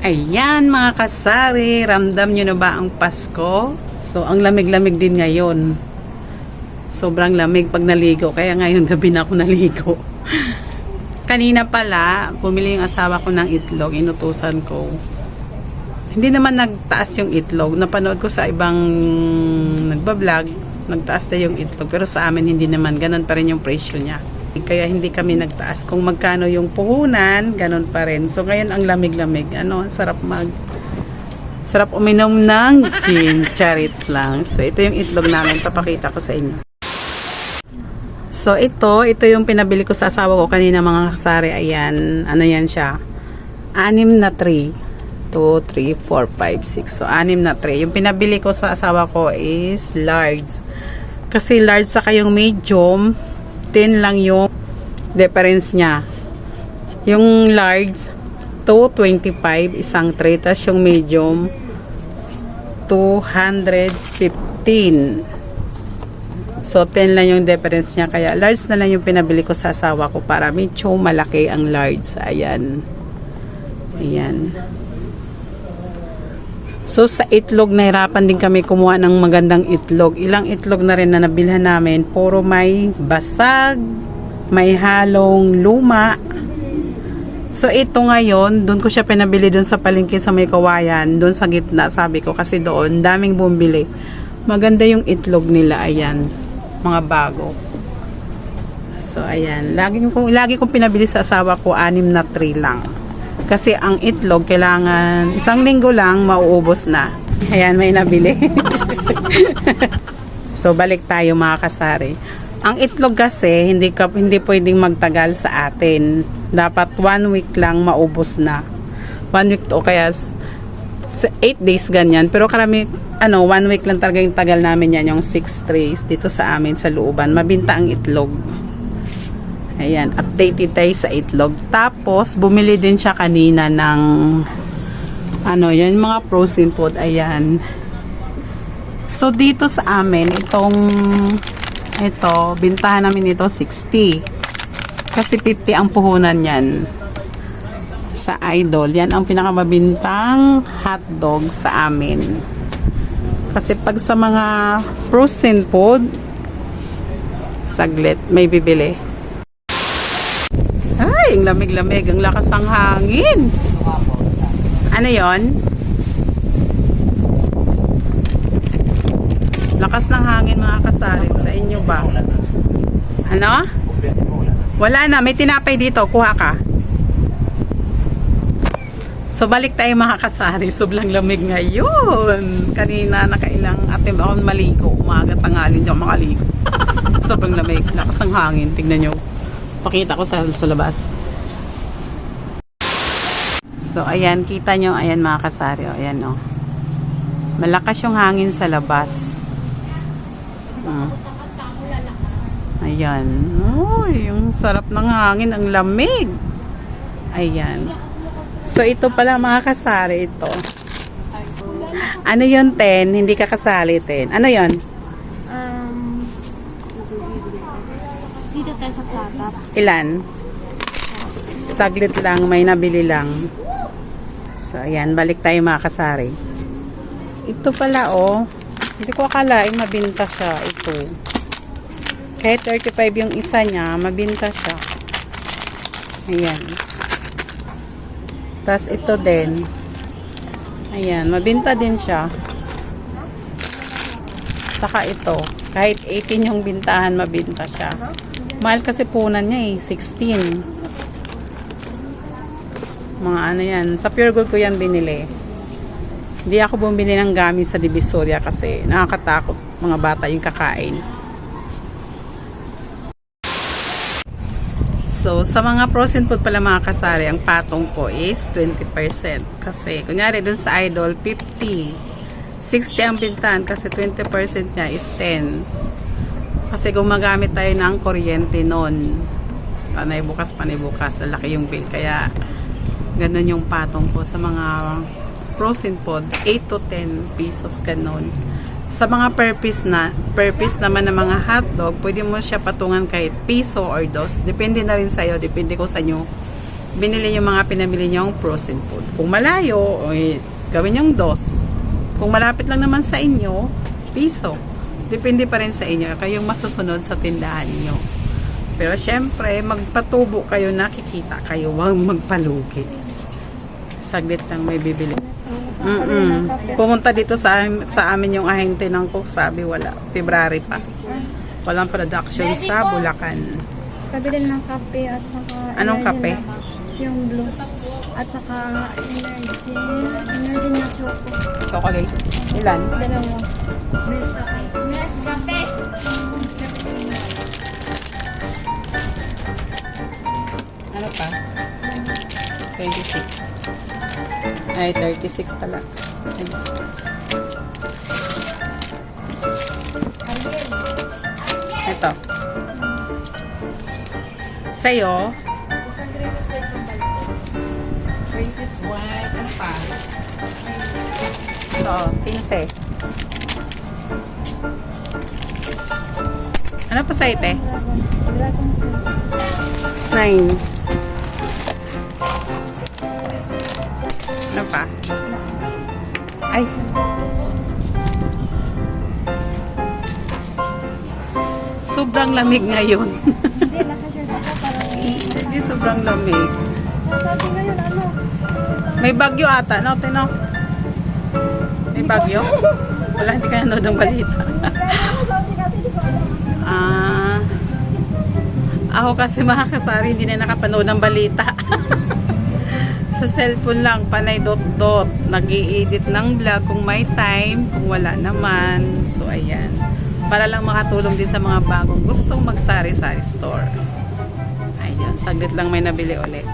Ayan mga kasari, ramdam nyo na ba ang Pasko? So, ang lamig-lamig din ngayon. Sobrang lamig pag naligo, kaya ngayon gabi na ako naligo. Kanina pala, bumili yung asawa ko ng itlog, inutusan ko. Hindi naman nagtaas yung itlog. Napanood ko sa ibang nagbablog, nagtaas na yung itlog. Pero sa amin hindi naman, ganun pa rin yung presyo niya. Kaya hindi kami nagtaas. Kung magkano yung puhunan, ganun pa rin. So ngayon ang lamig-lamig. Sarap uminom ng gin. Charit lang. So ito yung itlog namin. Papakita ko sa inyo. So ito yung pinabili ko sa asawa ko kanina mga kasari. Ayan. Ano yan siya? 6 na tray. 2, 3, 4, 5, 6. So 6 na tray. Yung pinabili ko sa asawa ko is large. Kasi large saka yung medium, 10 lang yung difference niya. Yung large 225 isang tray, tas yung medium 215. So 10 lang yung difference niya, kaya large na lang yung pinabili ko sa asawa ko para medyo malaki ang large. Ayan. So sa itlog, nahirapan din kami kumuha ng magandang itlog. Ilang itlog na rin na nabilhan namin, puro may basag, may halong luma. So ito ngayon, doon ko siya pinabili doon sa palengke sa may Kawayan, doon sa gitna, sabi ko, kasi doon daming bumili. Maganda yung itlog nila, ayan, mga bago. So ayan, lagi kong pinabili sa asawa ko 6 na tray lang. Kasi ang itlog, kailangan isang linggo lang, mauubos na. Ayan, may nabili. So, balik tayo mga kasari. Ang itlog kasi, hindi pwedeng magtagal sa atin. Dapat 1 week lang maubos na. 1 week o kaya 8 days ganyan. Pero karami, 1 week lang talaga yung tagal namin yan, yung 6 trays dito sa amin sa looban. Mabinta ang itlog. Ayan, updated tayo sa itlog. Tapos, bumili din siya kanina ng yan, mga frozen food. Ayan. So, dito sa amin, bintahan namin ito 60. Kasi 50 ang puhunan yan. Sa Idol. Yan ang pinakamabintang hotdog sa amin. Kasi pag sa mga frozen food, saglit, may bibili. Ay, ang lamig-lamig, ang lakas ng hangin. Ano yon? Lakas ng hangin mga kasari. Sa inyo ba? Ano? Wala na, may tinapay dito, kuha ka. So balik tayo mga kasari. Sobrang lamig ngayon. Kanina nakailang atim ako maligo. Umaga tanghali hindi ako makaligo. Sobrang lamig, lakas ng hangin. Tingnan nyo. Pakita ko sa labas. So, ayan, kita nyo, ayan mga kasari, ayan o. Malakas yung hangin sa labas. Ayan. Uy, yung sarap ng hangin, ang lamig. Ayan. So, ito pala mga kasari, ito. Ano yun, Ten? Hindi ka kasali, Ten. Ano yun? Dito tayo sa plata. Ilan? Saglit lang, may nabili lang. So, ayan, balik tayo mga kasari. Ito pala, hindi ko akalaing mabinta siya. Ito. Kahit 35 yung isa niya, mabinta siya. Ayan. Tapos, ito din. Ayan, mabinta din siya. Saka ito. Kahit 18 yung bintahan, mabinta siya. Mahal kasi punan niya 16. Mga yan. Sa Pure Gold ko yan binili. Hindi ako bumili ng gamit sa Divisoria kasi nakakatakot mga bata yung kakain. So, sa mga frozen food pala mga kasari, ang patong ko is 20%. Kasi, kunyari dun sa Idol, 50. 60 ang bintahan kasi 20% niya is 10. Kasi gumagamit tayo ng kuryente noon. Panay bukas, lalaki yung bill. Kaya, ganun yung patong ko sa mga frozen food. 8 to 10 pesos ganun. Sa mga per piece naman ng mga hotdog, pwede mo siya patungan kahit piso or dos. Depende na rin sa'yo. Depende ko sa inyo binili yung mga pinamili nyong frozen food. Kung malayo, gawin yung dos. Kung malapit lang naman sa inyo, piso. Depende pa rin sa inyo. Kayong masusunod sa tindahan niyo. Pero syempre, magpatubo kayo, nakikita kayo. Huwag magpalugi. Saglit lang may bibili. Pumunta dito sa amin yung ahente ng cook. Sabi wala. February pa. Walang production sa Bulacan. Pabili ng kape at saka... Anong kape? Yung blue. At saka energy. Energy na choco. Chocolate. Ilan? Dalawa. Ano pa? 26. Ay, 36 pala. Ito. Sa'yo? Greatest white. Ano pa? Ito, 15. Ano pa sa'yo, te? 9. Ano pa? Ay. Sobrang lamig ngayon. Hindi, nakashare ako para... Hindi sobrang lamig. Sabi ngayon, ano? May bagyo ata, no? Tino? May bagyo? Wala, hindi ka nanood ng balita. Sabi kasi, di ko alam. Ako kasi mga kasari, hindi na nakapanood ng balita. Sa cellphone lang, panay dot-dot. Nag-i-edit ng vlog kung may time, kung wala naman. So, ayan. Para lang makatulong din sa mga bagong gustong mag-sari-sari store. Ayan, saglit lang may nabili ulit.